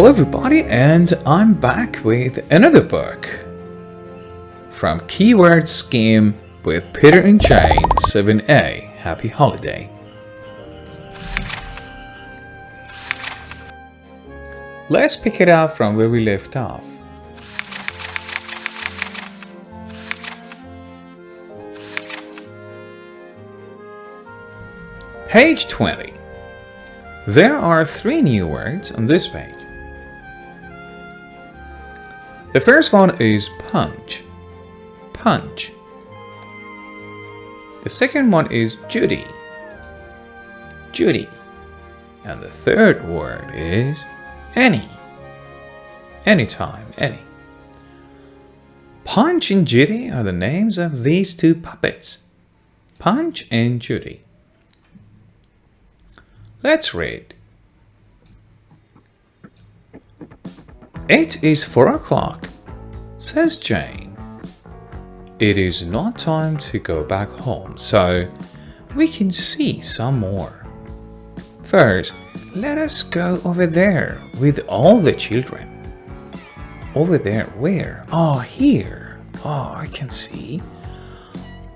Hello everybody, and I'm back with another book from Keyword Scheme with Peter and Jane 7A. Happy holiday. Let's pick it up from where we left off. Page 20. There are 3 new words on this page. The first one is punch. Punch. The second one is Judy. Judy. And the third word is any. Anytime, any. Punch and Judy are the names of these 2 puppets. Punch and Judy. Let's read. It is 4 o'clock, says Jane. It is not time to go back home, so we can see some more. First, let us go over there with all the children. Over there, where? Oh, here. Oh, I can see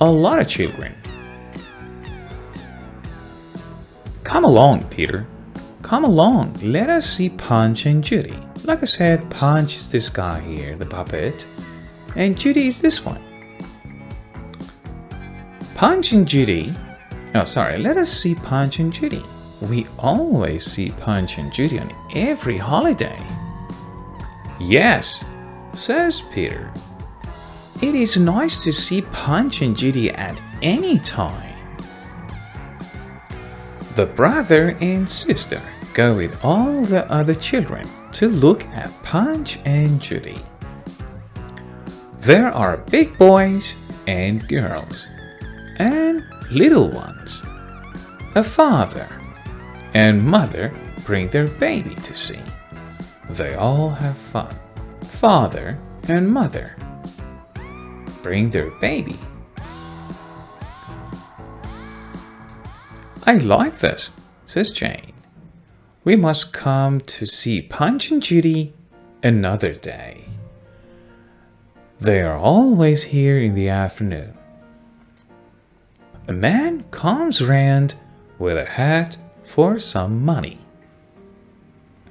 a lot of children. Come along, Peter. Come along. Let us see Punch and Judy. Like I said, Punch is this guy here, the puppet, and Judy is this one. Punch and Judy. Oh, sorry. Let us see Punch and Judy. We always see Punch and Judy on every holiday. Yes, says Peter. It is nice to see Punch and Judy at any time. The brother and sister go with all the other children to look at Punch and Judy. There are big boys and girls and little ones. A father and mother bring their baby to see. They all have fun. Father and mother bring their baby. I like this, says Jane. We must come to see Punch and Judy another day. They are always here in the afternoon. A man comes round with a hat for some money.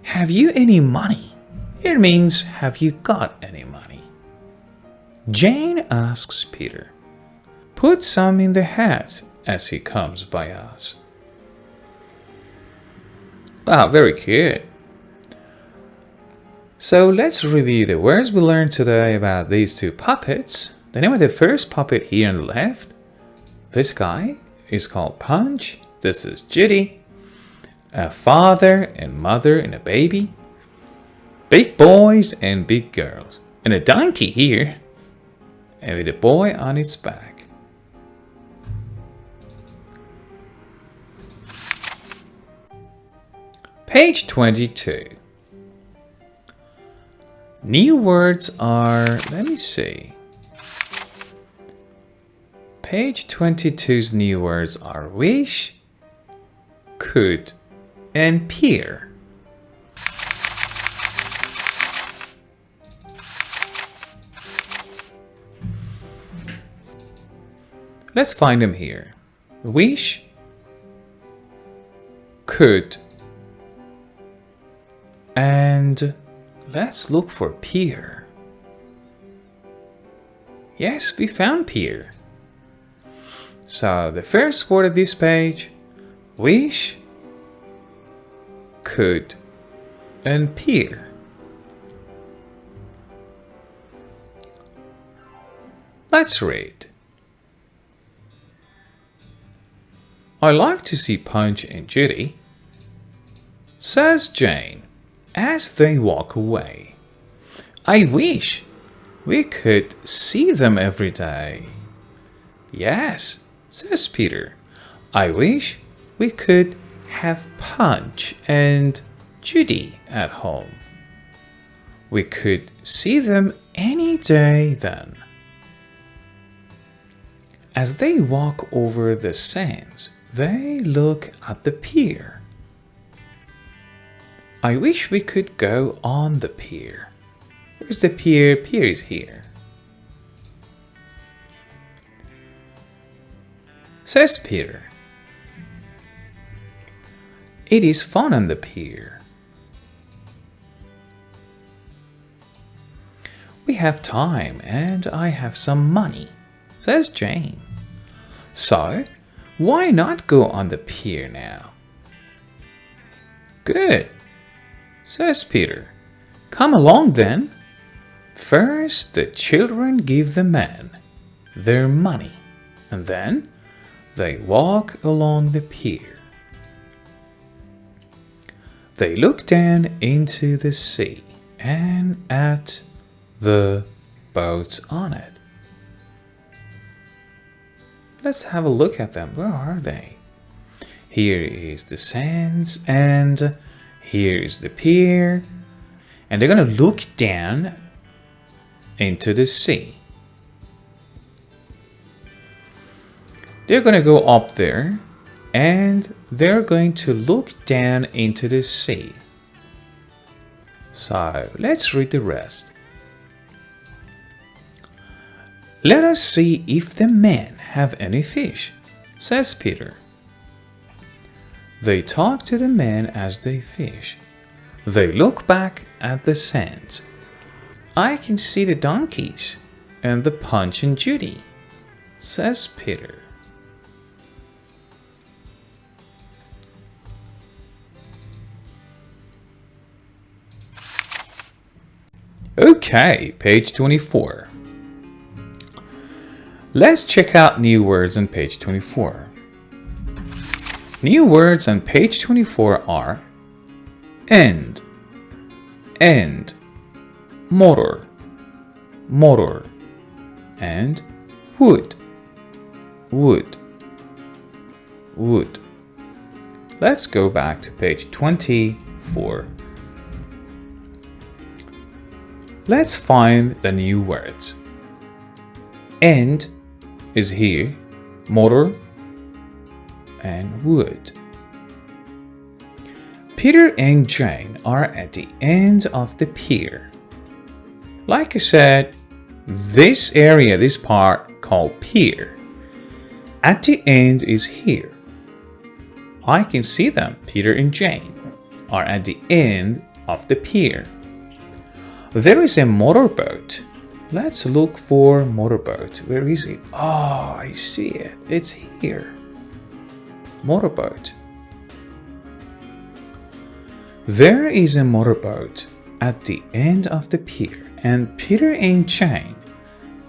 Have you any money? It means, have you got any money? Jane asks Peter. Put some in the hat as he comes by us. Wow, very good. So let's review the words we learned today about these 2 puppets. The name of the first puppet here on the left, this guy, is called Punch. This is Judy. A father and mother and a baby. Big boys and big girls. And a donkey here. And with a boy on its back. Page 22. New words are, let me see. Page 22's new words are wish, could, and peer. Let's find them here. Wish, could, and let's look for peer. Yes, we found peer. So the first word of this page, wish, could, and peer. Let's read. I like to see Punch and Judy, says Jane, as they walk away. I wish we could see them every day. Yes, says Peter. I wish we could have Punch and Judy at home. We could see them any day then. As they walk over the sands, they look at the pier. I wish we could go on the pier. Where's the pier? Pier is here. Says Peter. It is fun on the pier. We have time and I have some money, says Jane. So, why not go on the pier now? Good, says Peter. Come along then. First, the children give the men their money, and then they walk along the pier. They look down into the sea and at the boats on it. Let's have a look at them. Where are they? Here is the sands and here is the pier. And they're going to look down into the sea. They're going to go up there and they're going to look down into the sea. So let's read the rest. Let us see if the men have any fish, says Peter. They talk to the men as they fish. They look back at the sands. I can see the donkeys and the Punch and Judy, says Peter. Okay, page 24. Let's check out new words on page 24. New words on page 24 are end, motor, and wood. Let's go back to page 24. Let's find the new words. End is here, motor, and wood. Peter and Jane are at the end of the pier. Like I said, this area, this part called pier, at the end is here. I can see them. Peter and Jane are at the end of the pier. There is a motorboat. Let's look for motorboat. Where is it? Oh, I see it. It's here. Motorboat. There is a motorboat at the end of the pier, and Peter and Jane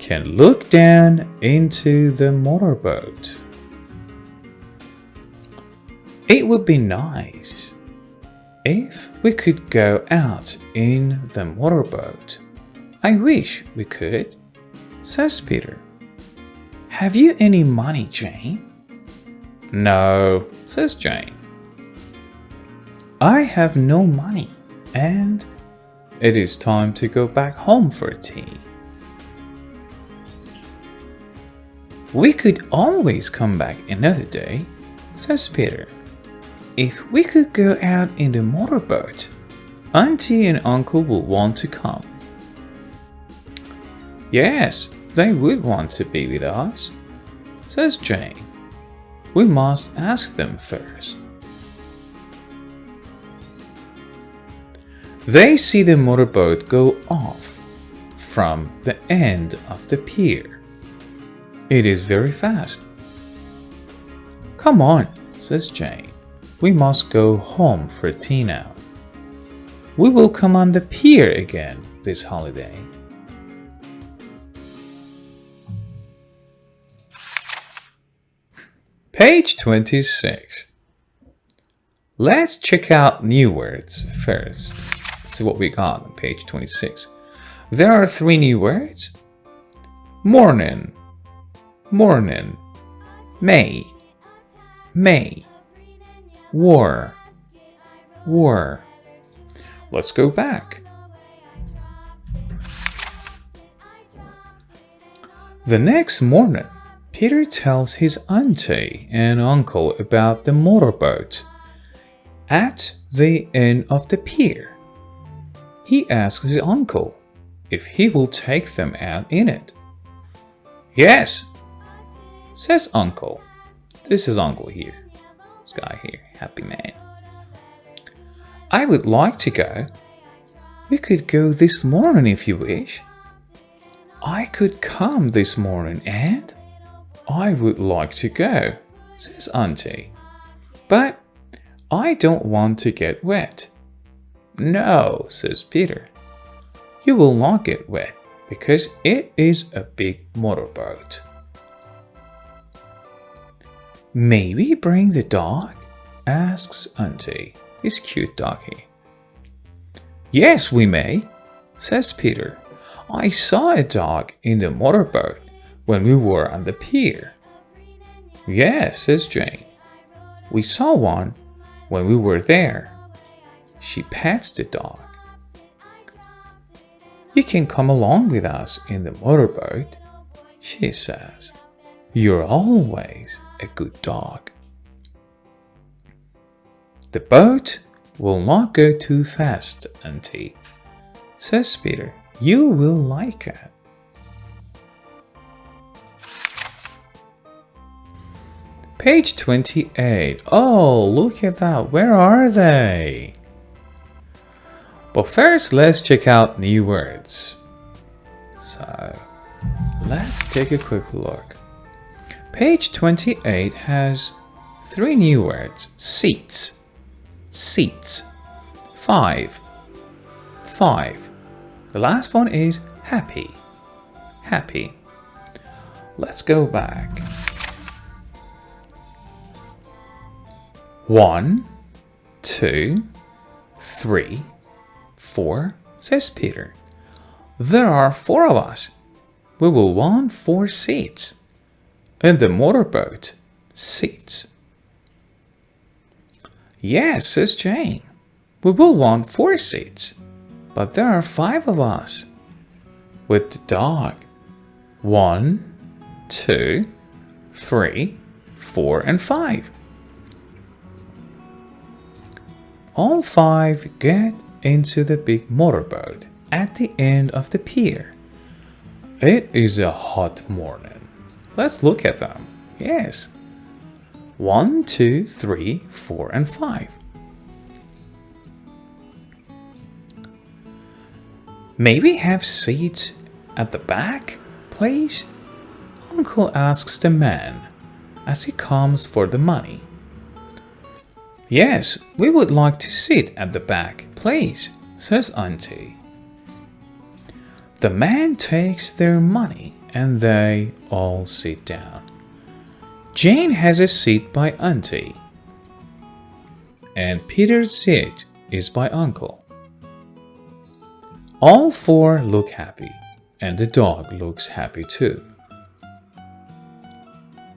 can look down into the motorboat. It would be nice if we could go out in the motorboat. I wish we could, says Peter. Have you any money, Jane? No, says Jane. I have no money, and it is time to go back home for tea. We could always come back another day, says Peter. If we could go out in the motorboat, Auntie and Uncle will want to come. Yes, they would want to be with us, says Jane. We must ask them first. They see the motorboat go off from the end of the pier. It is very fast. Come on, says Jane. We must go home for tea now. We will come on the pier again this holiday. Page 26. Let's check out new words first. Let's see what we got on page 26. There are 3 new words. Morning, morning, May, May, war, war. Let's go back. The next morning, Peter tells his auntie and uncle about the motorboat at the end of the pier. He asks his uncle if he will take them out in it. Yes, says uncle. This is uncle here. This guy here, happy man. I would like to go. We could go this morning if you wish. I could come this morning and I would like to go, says Auntie. But I don't want to get wet. No, says Peter. You will not get wet because it is a big motorboat. May we bring the dog? Asks Auntie, this cute doggy. Yes, we may, says Peter. I saw a dog in the motorboat when we were on the pier. Yes, says Jane. We saw one when we were there. She pets the dog. You can come along with us in the motorboat, she says. You're always a good dog. The boat will not go too fast, Auntie, says Peter. You will like it. Page 28. Oh, look at that. Where are they? But first, let's check out new words. So, let's take a quick look. Page 28 has 3 new words. Seats, seats. 5, 5. The last one is happy, happy. Let's go back. 1, 2, 3, 4, says Peter. There are 4 of us. We will want 4 seats. In the motorboat, seats. Yes, says Jane. We will want 4 seats. But there are 5 of us. With the dog. 1, 2, 3, 4, and 5. All 5 get into the big motorboat at the end of the pier. It is a hot morning. Let's look at them. Yes. 1, 2, 3, 4, and 5. May we have seats at the back, please? Uncle asks the man as he comes for the money. Yes, we would like to sit at the back, please, says Auntie. The man takes their money and they all sit down. Jane has a seat by Auntie, and Peter's seat is by Uncle. All 4 look happy, and the dog looks happy too.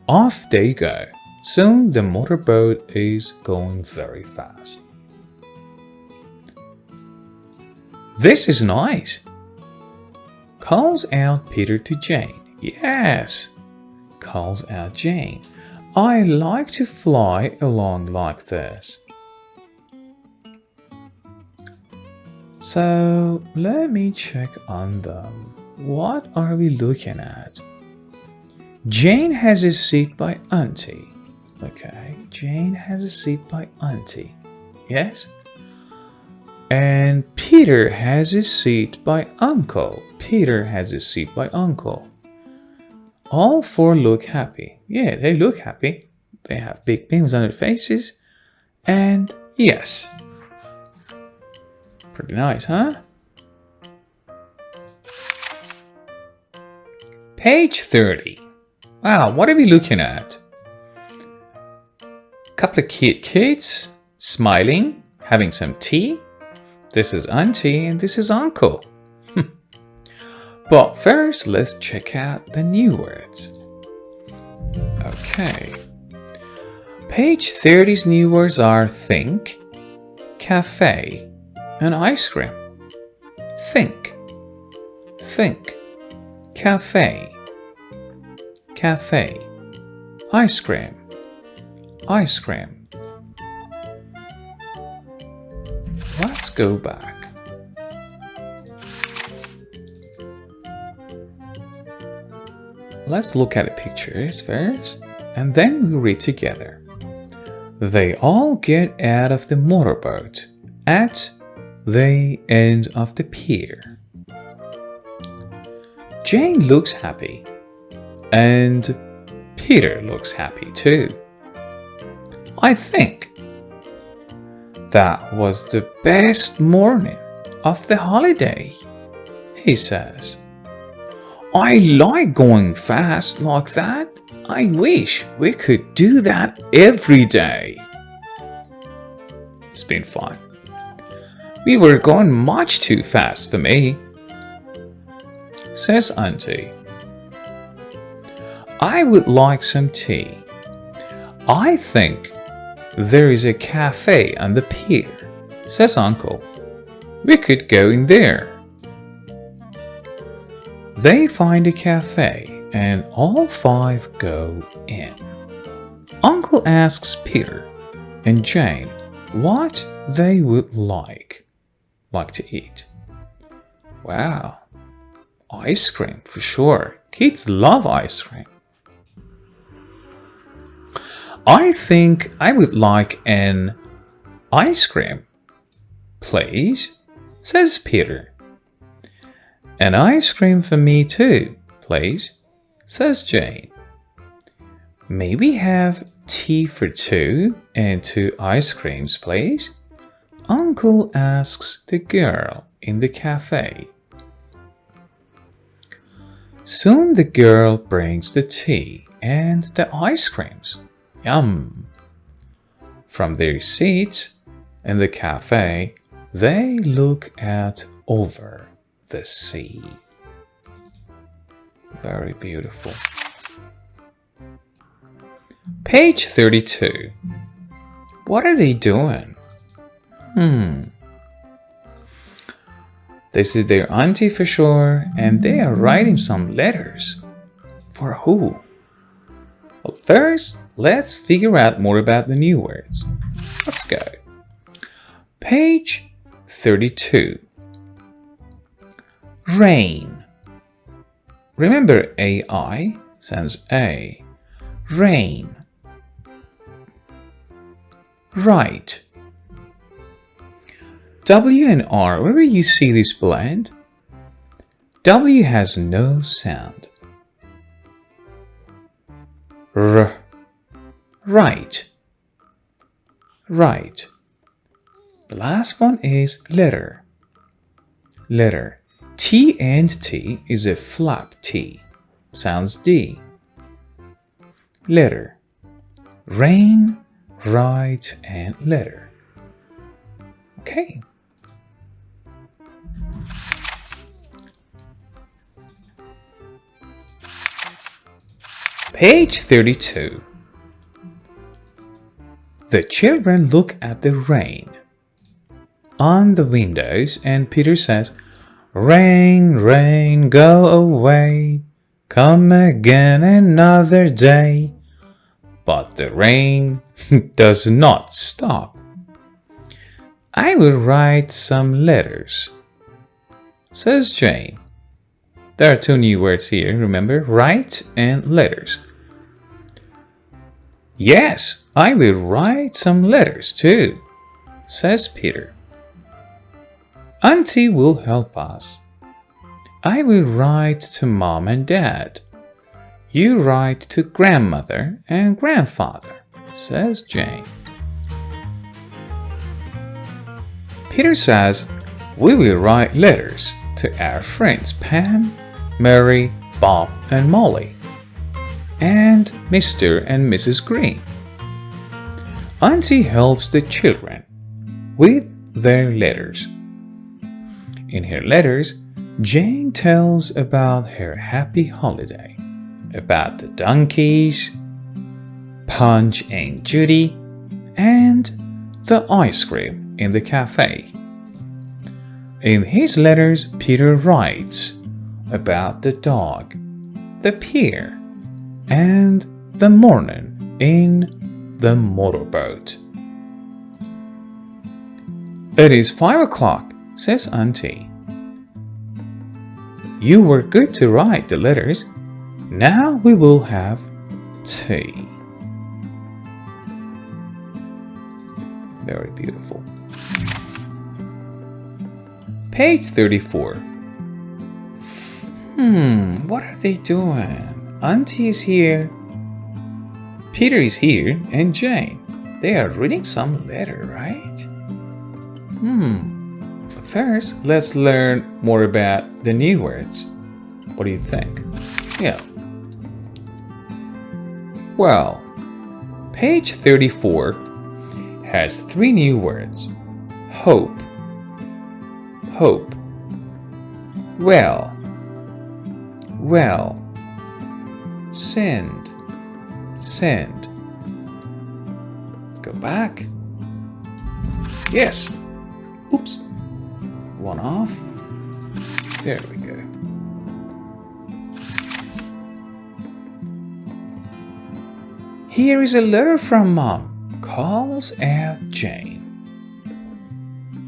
Off they go. Soon the motorboat is going very fast. This is nice, calls out Peter to Jane. Yes, calls out Jane. I like to fly along like this. So let me check on them. What are we looking at? Jane has a seat by Auntie. Okay, Jane has a seat by Auntie. Yes? And Peter has a seat by Uncle. Peter has a seat by Uncle. All 4 look happy. Yeah, they look happy. They have big beams on their faces. And yes. Pretty nice, huh? Page 30. Wow, what are we looking at? Couple of cute kids, smiling, having some tea. This is Auntie and this is Uncle. But first, let's check out the new words. Okay. Page 30's new words are think, cafe, and ice cream. Think, think, cafe, cafe, ice cream, ice cream. go back. Let's look at the pictures first, and then we'll read together. They all get out of the motorboat at the end of the pier. Jane looks happy, and Peter looks happy too. I think that was the best morning of the holiday, he says. I like going fast like that. I wish we could do that every day. It's been fun. We were going much too fast for me, says Auntie. I would like some tea. I think there is a cafe on the pier, says Uncle. We could go in there. They find a cafe and all five go in. Uncle asks Peter and Jane what they would like to eat. Wow, ice cream for sure. Kids love ice cream. I think I would like an ice cream, please, says Peter. An ice cream for me too, please, says Jane. May we have tea for two and 2 ice creams, please? Uncle asks the girl in the cafe. Soon the girl brings the tea and the ice creams. Yum! From their seats in the cafe, they look out over the sea. Very beautiful. Page 32. What are they doing? This is their auntie for sure, and they are writing some letters. For who? Well, first, let's figure out more about the new words. Let's go. Page 32. Rain. Remember AI sounds A. Rain. Right. W and R, wherever you see this blend, W has no sound. R. Right. Right. The last one is letter. Letter. T and T is a flap T. Sounds D. Letter. Rain, right, and letter. Okay. Page 32. The children look at the rain on the windows, and Peter says, Rain, rain, go away, come again another day. But the rain does not stop. I will write some letters, says Jane. There are 2 new words here, remember? Write and letters. Yes, I will write some letters too, says Peter. Auntie will help us. I will write to Mom and Dad. You write to Grandmother and Grandfather, says Jane. Peter says, we will write letters to our friends Pam, Mary, Bob, and Molly, and Mr. and Mrs. Green. Auntie helps the children with their letters. In her letters, Jane tells about her happy holiday, about the donkeys, Punch and Judy, and the ice cream in the cafe. In his letters, Peter writes about the dog, the pier, and the morning in the motorboat. It is 5 o'clock, says Auntie. You were good to write the letters. Now we will have tea. Very beautiful. Page 34. What are they doing? Auntie is here. Peter is here and Jane. They are reading some letter, right? But first, let's learn more about the new words. What do you think? Yeah. Well, page 34 has 3 new words. Hope. Hope. Well. Well. Send. Send. Let's go back. Yes. Oops. One off. There we go. Here is a letter from Mom, calls out Jane.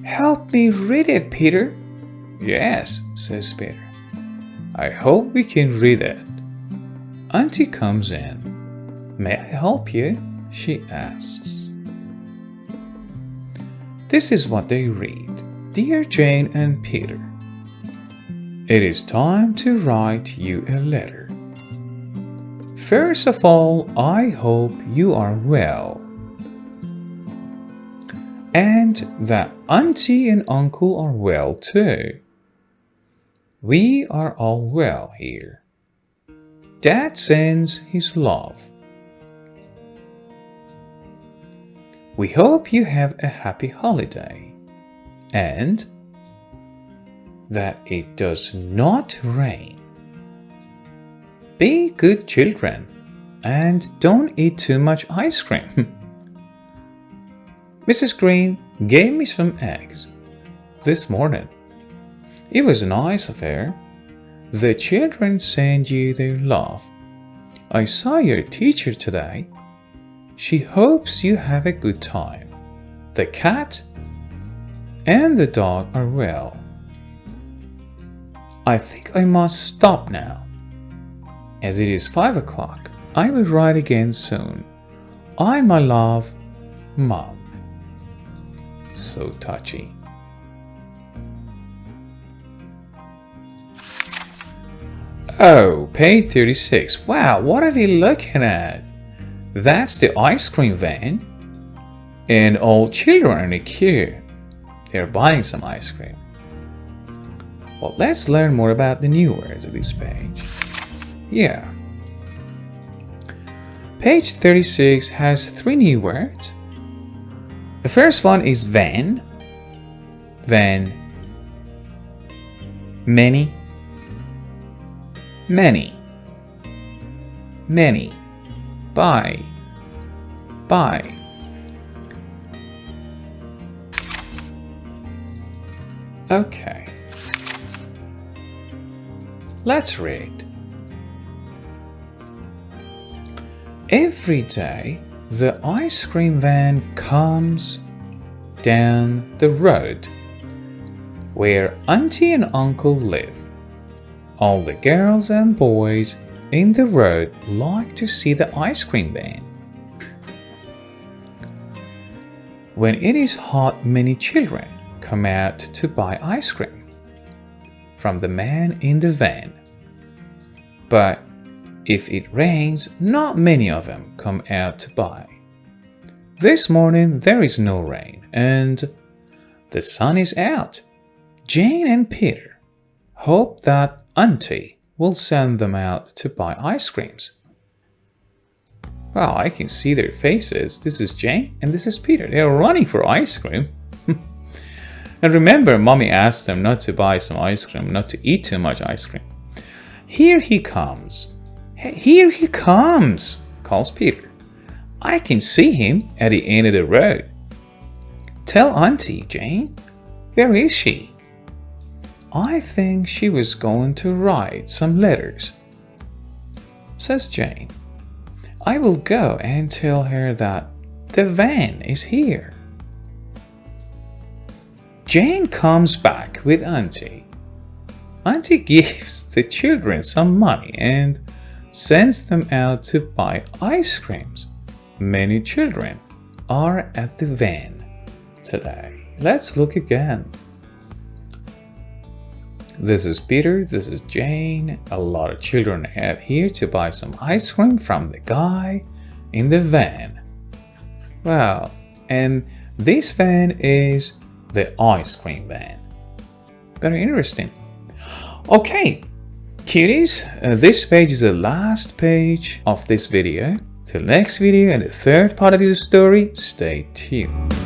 Help me read it, Peter. Yes, says Peter. I hope we can read it. Auntie comes in. May I help you? She asks. This is what they read. Dear Jane and Peter, it is time to write you a letter. First of all, I hope you are well, and that Auntie and Uncle are well too. We are all well here. Dad sends his love. We hope you have a happy holiday and that it does not rain. Be good children and don't eat too much ice cream. Mrs. Green gave me some eggs this morning. It was a nice affair. The children send you their love. I saw your teacher today. She hopes you have a good time. The cat and the dog are well. I think I must stop now. As it is 5 o'clock, I will write again soon. I, my love, Mom. So touchy. Oh, page 36. Wow, what are we looking at? That's the ice cream van. And all children are in a queue. They're buying some ice cream. Well, let's learn more about the new words of this page. Yeah. Page 36 has 3 new words. The first one is van. Van. Many. Many. Many. Buy. Buy. Okay. Let's read. Every day, the ice cream van comes down the road where Auntie and Uncle live. All the girls and boys in the road like to see the ice cream van. When it is hot, many children come out to buy ice cream from the man in the van. But if it rains, not many of them come out to buy. This morning there is no rain and the sun is out. Jane and Peter hope that Auntie will send them out to buy ice creams. Well, I can see their faces. This is Jane and this is Peter. They are running for ice cream. And remember, Mommy asked them not to buy some ice cream, not to eat too much ice cream. Here he comes. Here he comes, calls Peter. I can see him at the end of the road. Tell Auntie, Jane. Where is she? I think she was going to write some letters, says Jane. I will go and tell her that the van is here. Jane comes back with Auntie. Auntie gives the children some money and sends them out to buy ice creams. Many children are at the van today. Let's look again. This is Peter, this is Jane. A lot of children are out here to buy some ice cream from the guy in the van. Wow, and this van is the ice cream van. Very interesting. Okay, cuties, this page is the last page of this video. Till next video and the third part of this story, stay tuned.